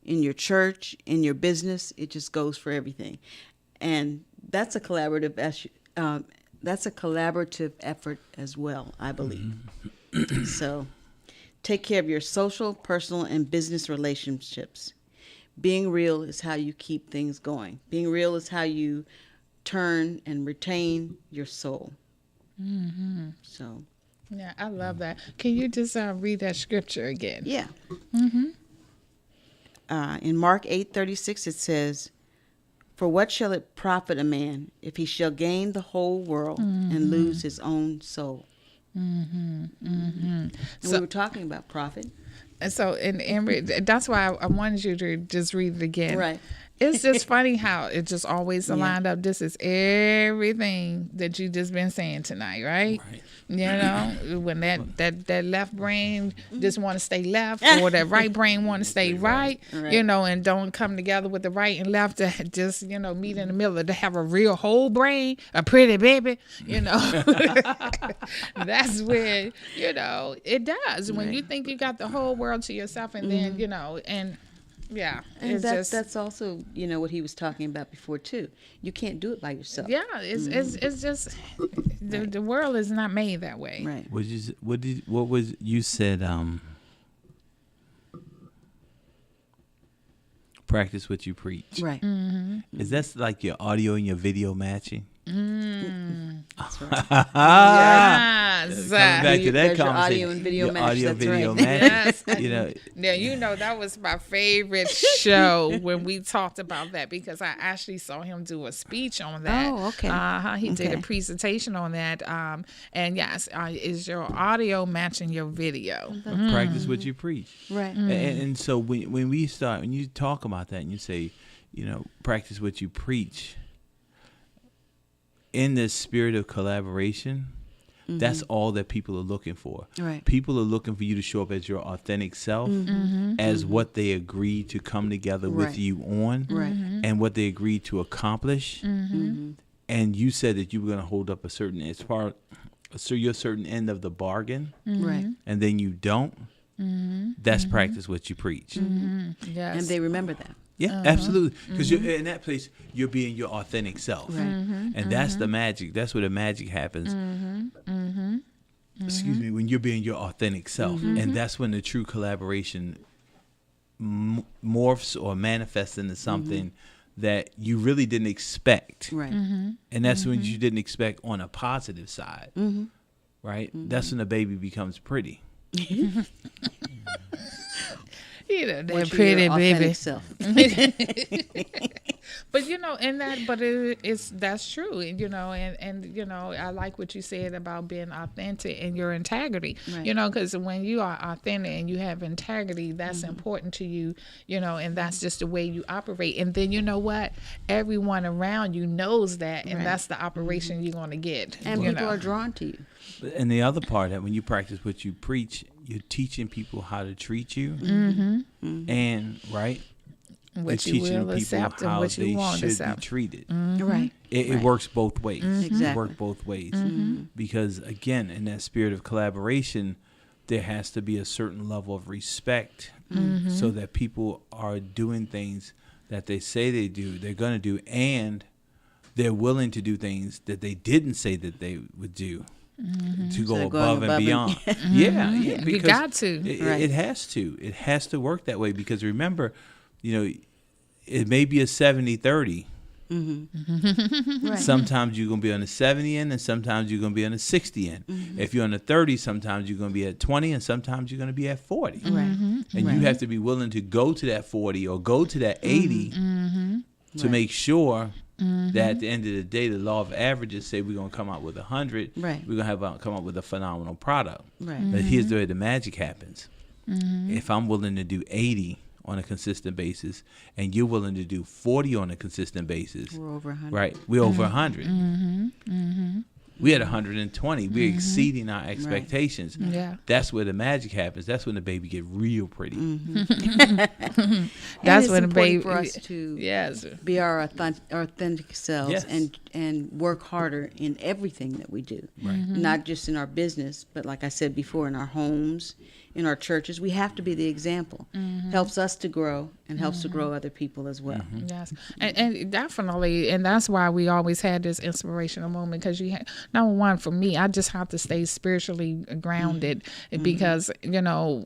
in your church, in your business. It just goes for everything. And that's a collaborative effort as well, I believe. So take care of your social, personal, and business relationships. Being real is how you keep things going. Being real is how you turn and retain your soul. So... Yeah, I love that. Can you just read that scripture again? Yeah. In Mark 8:36, it says, "For what shall it profit a man if he shall gain the whole world and lose his own soul?" And we were talking about profit. And so, and that's why I wanted you to just read it again. Right. It's just funny how it just always aligned up. This is everything that you just been saying tonight, right? When that left brain just want to stay left, or that right brain want to stay right, and don't come together with the right and left to just, meet in the middle, to have a real whole brain, a pretty baby, That's where, it does. When you think you got the whole world to yourself, and then, and that's also, what he was talking about before too. You can't do it by yourself. Yeah, it's just the world is not made that way. Right. You said practice what you preach. Right. Is that like your audio and your video matching? That's right. Yes. Coming back to that There's your conversation. audio and video match. Audio That's video right. match. Yes. Now, that was my favorite show when we talked about that, because I actually saw him do a speech on that. Oh, okay. He did a presentation on that. And yes, is your audio matching your video? Practice what you preach. Right. And so when you talk about that and you say, practice what you preach, in the spirit of collaboration, that's all that people are looking for. Right. People are looking for you to show up as your authentic self, as what they agreed to come together with you on, and what they agreed to accomplish. And you said that you were going to hold up your certain end of the bargain, Right. and then you don't. That's practice what you preach. Yes. And they remember that. Yeah, absolutely. Because you're in that place, you're being your authentic self. Right. And that's the magic. That's where the magic happens. Excuse me, when you're being your authentic self. And that's when the true collaboration morphs or manifests into something that you really didn't expect. Right. And that's when you didn't expect on a positive side. Right? That's when the baby becomes pretty. That Once you're pretty your baby. authentic self. But that's true, and I like what you said about being authentic and your integrity. Right. Because when you are authentic and you have integrity, that's important to you. And that's just the way you operate. And then you know what, everyone around you knows that, and Right. that's the operation you're going to get. And people are drawn to you. And the other part, that when you practice what you preach, you're teaching people how to treat you, and right. What You're you teaching will people accept and how what you they won't should accept. be treated. Right. It works both ways. It Exactly. works both ways. Because, again, in that spirit of collaboration, there has to be a certain level of respect so that people are doing things that they say they're going to do, and they're willing to do things that they didn't say that they would do. To go So above going and beyond. Yeah. You Because got to. it has to. It has to work that way, because remember, it may be a 70-30. Right. Sometimes you're going to be on the 70 end, and sometimes you're going to be on the 60 end. If you're on the 30, sometimes you're going to be at 20, and sometimes you're going to be at 40. Right. And you have to be willing to go to that 40 or go to that 80 to make sure that at the end of the day, the law of averages say we're going to come out with 100. Right. We're going to come up with a phenomenal product. Right. But here's the way the magic happens. If I'm willing to do 80 on a consistent basis, and you're willing to do 40 on a consistent basis, We're over 100. right? We're over 100. We had 120. We're exceeding our expectations. Yeah. That's where the magic happens. That's when the baby get real pretty. That's it's when the important baby for us to Yes. be our authentic selves Yes. and work harder in everything that we do. Not just in our business, but like I said before, in our homes, in our churches. We have to be the example. Helps us to grow and helps to grow other people as well. Yes, and definitely, and that's why we always had this inspirational moment, because number one, for me, I just have to stay spiritually grounded, because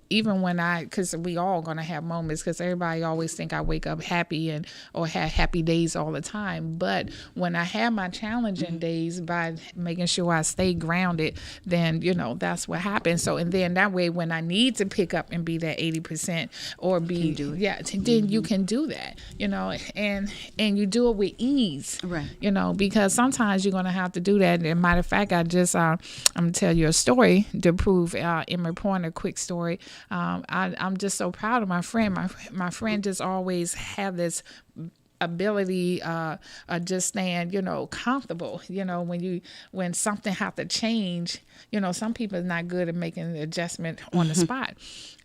even when because we all gonna have moments, because everybody always think I wake up happy or have happy days all the time, but when I have my challenging days, by making sure I stay grounded, then that's what happens. So, and then that way, when I need to pick up and be that 80% or be then you can do that, and you do it with ease, Right. Because sometimes you're gonna have to do that. And matter of fact, I'm gonna tell you a story to prove in reporting a quick story. I'm just so proud of my friend. My friend just always have this ability just staying comfortable when something have to change. Some people are not good at making an adjustment on the spot,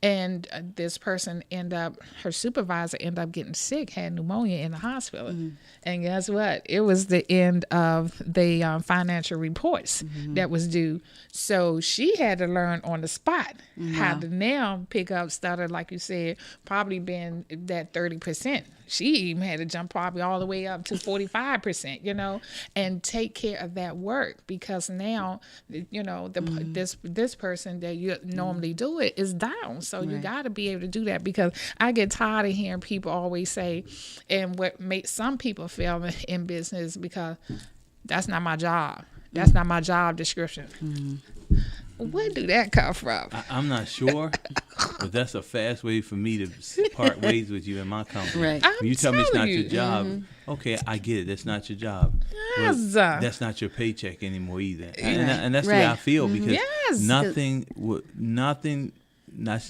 and this person her supervisor ended up getting sick, had pneumonia in the hospital, and guess what, it was the end of the financial reports that was due, so she had to learn on the spot how to now pick up stutter, like you said, probably been that 30%. She even had to jump probably all the way up to 45%, and take care of that work, because now, this person that you normally do it is down. So you got to be able to do that, because I get tired of hearing people always say, and what makes some people fail in business, because that's not my job. That's not my job description. Where do that come from? I'm not sure, but that's a fast way for me to part ways with you in my company. Right. When you tell me it's not telling your you. Okay, I get it. That's not your job. Well, Yes. that's not your paycheck anymore either. And that's the way I Right. feel, because Yes. nothing, not to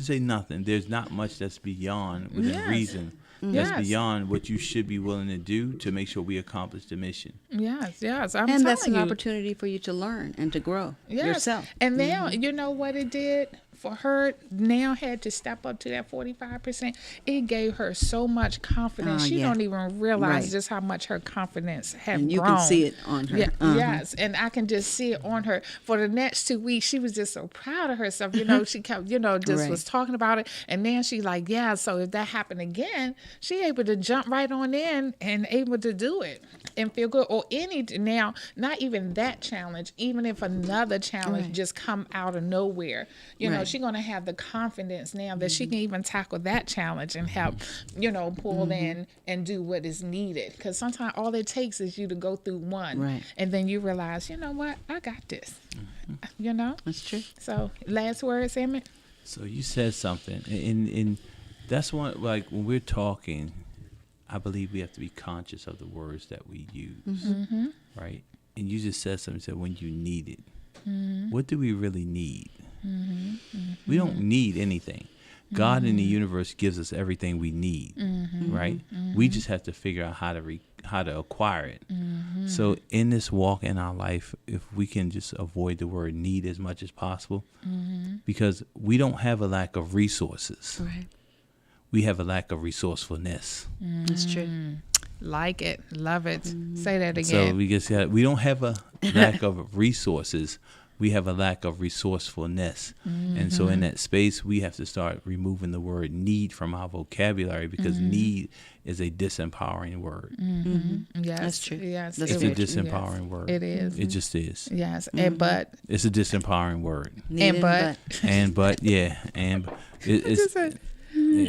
say nothing, there's not much that's beyond within Yes. reason. That's Yes. beyond what you should be willing to do to make sure we accomplish the mission. Yes. I'm And telling that's an you. opportunity for you to learn and to grow yourself. And now, you know what it did for her? Now had to step up to that 45%. It gave her so much confidence. She yeah. don't even realize Right. just how much her confidence has And you grown. can see it on her. Yeah, Uh-huh. Yes, and I can just see it on her. For the next 2 weeks, she was just so proud of herself. She kept, just Right. was talking about it. And then she like, yeah, so if that happened again, she able to jump right on in and able to do it and feel good. Or now, not even that challenge, even if another challenge Right. just come out of nowhere, Right. she's going to have the confidence now that she can even tackle that challenge and help, pull in and do what is needed. Because sometimes all it takes is you to go through one. Right. And then you realize, you know what, I got this. That's true. So last words, Emmett? So you said something, and that's one, like when we're talking, I believe we have to be conscious of the words that we use, Mm-hmm. right? And you just said something, said when you need it. Mm-hmm. What do we really need? Mm-hmm. Mm-hmm. We don't need anything. God in the universe gives us everything we need, Mm-hmm. right? Mm-hmm. We just have to figure out how to acquire it. Mm-hmm. So in this walk in our life, if we can just avoid the word need as much as possible, Mm-hmm. because we don't have a lack of resources. Right. We have a lack of resourcefulness. That's true. Like it. Love it. Say that again. So we don't have a lack of resources. We have a lack of resourcefulness. And so in that space, we have to start removing the word need from our vocabulary, because need is a disempowering word. Yes. That's true. Yes. That's It's it a very true. disempowering word. It is. It just is. Yes. And but It's a disempowering word. Need but- And but yeah, and it's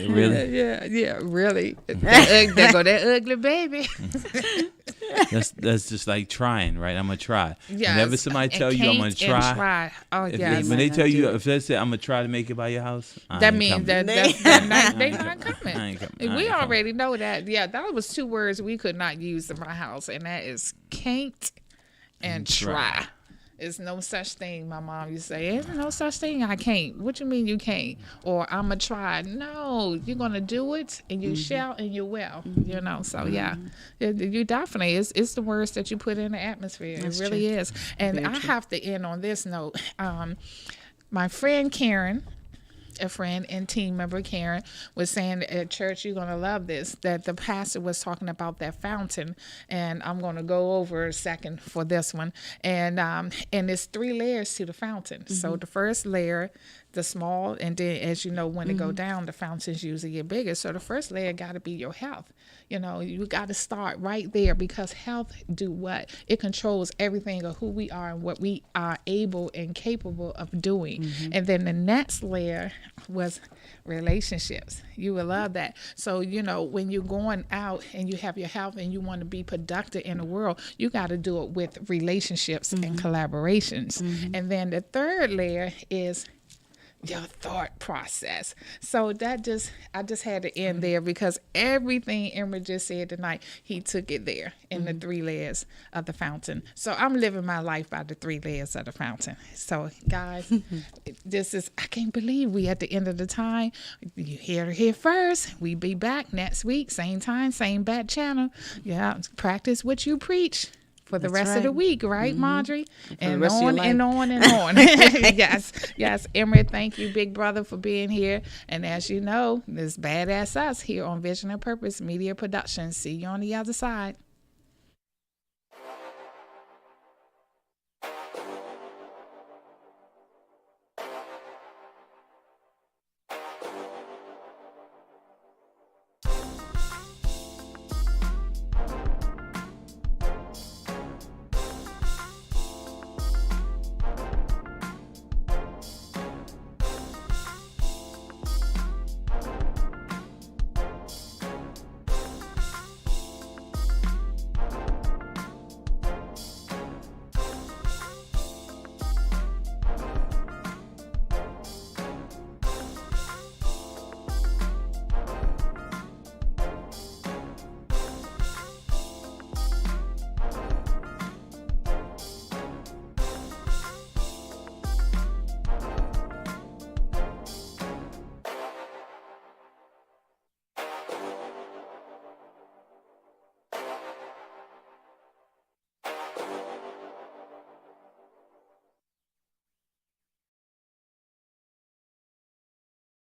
really yeah, really. There go that ugly baby. that's just like trying, right? I'm gonna try. Yes. Whenever somebody And tell you I'm gonna can't and try, Oh, if yes. when they might tell not you, do it. if they say I'm gonna try to make it by your house, I That ain't means coming. that they not I coming. ain't coming. I We ain't already know that. Yeah, that was 2 words we could not use in my house, and that is can't and try. There's no such thing. My mom used to say, "There's no such thing. I can't." What you mean you can't? Or I'ma try. No, you're gonna do it, and you shall, and you will. You know. So yeah, you definitely. It's the words that you put in the atmosphere. That's it really true. is. And Very I true. have to end on this note. My friend Karen, a friend and team member Karen, was saying at church, you're going to love this, that the pastor was talking about that fountain, and I'm going to go over a second for this one. And there's 3 layers to the fountain. So the first layer, the small, and then as you know, when it go down, the fountains usually get bigger. So the first layer got to be your health. You know, you got to start right there, because health do what? It controls everything of who we are and what we are able and capable of doing. And then the next layer was relationships. You will love that. So, you know, when you're going out and you have your health and you want to be productive in the world, you got to do it with relationships and collaborations. And then the third layer is your thought process. So I just had to end there, because everything Emma just said tonight, he took it there in the 3 layers of the fountain. So I'm living my life by the 3 layers of the fountain. So guys, I can't believe we at the end of the time. You hear it here first. We be back next week, same time, same bad channel. Yeah, practice what you preach for the That's rest of the right. week, right, Marjorie? the And rest of your on life. and on and on. Yes. Emery, thank you, big brother, for being here. And as you know, this Badass Us here on Vision and Purpose Media Production. See you on the other side.